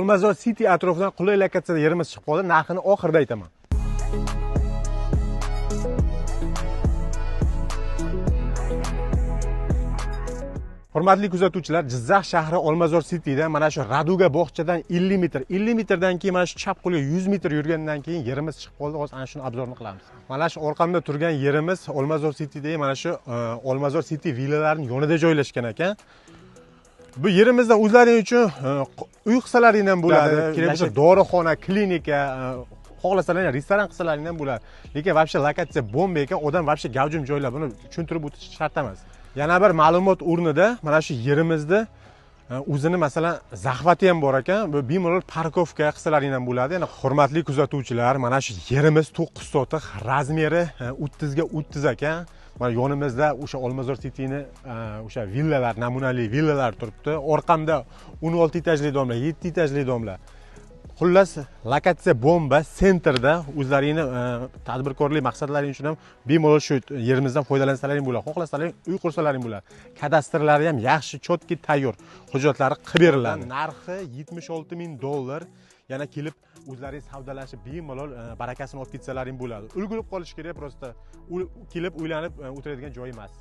Olmazor City atrofidan qulay lokatsiyada yerimiz chiqib qoldi. Narxini oxirida aytaman. Hurmatli kuzatuvchilar, Jizzax shahri Olmazor Cityda mana shu Raduga bog'chadan 50 metr, 50 metrdan keyin mana shu chap qo'lga 100 metr yurgandan keyin yerimiz chiqib qoldi. Hozir ana shuni obzorini qilamiz. Mana shu orqamda turgan yerimiz Olmazor Cityda mana shu Olmazor City villalarining yonida joylashgan ekan. Bu yerimizdan o'zlaring uchun uy qilsalaring ham bo'ladi, kerak bo'lsa dorixona, klinika, xohlasalar restoran qilsalaring ham bo'ladi. Lekin вообще lokatsiya bomba ekan, odam вообще gavjum joylar, buni tushuntirib o'tish shart emas. Yana bir ma'lumot o'rnida mana shu yerimizda o'zini masalan zahvati ham bor ekan. Bu bemalol parkovka qilsalaring ham bo'ladi. Yana hurmatli kuzatuvchilar, mana shu yerimiz 9 sotiq, razmeri 30 ga 30 ekan. Mana yonimizda o'sha Olmazor Cityni o'sha villalar, namunali villalar turibdi. Orqamda 16 etajli domlar, 7 etajli domlar. Xullas, lokatsiya bomba, sentrda o'zlaringni tadbirkorlik maqsadlaring uchun ham bemalol shu yerimizdan foydalansalaring bo'ladi. Xohlasalaring uy qursalaring bo'ladi. Kadastrlari ham yaxshi, chotki tayyor. Hujjatlari qilib beriladi. Narxi $76,000. Yana kelib o'zlaringiz savdolashib bemalol barakasini olib ketsalaring bo'ladi. Ulgurib qolish kerak, prosta kelib uylanib o'tiradigan joy emas.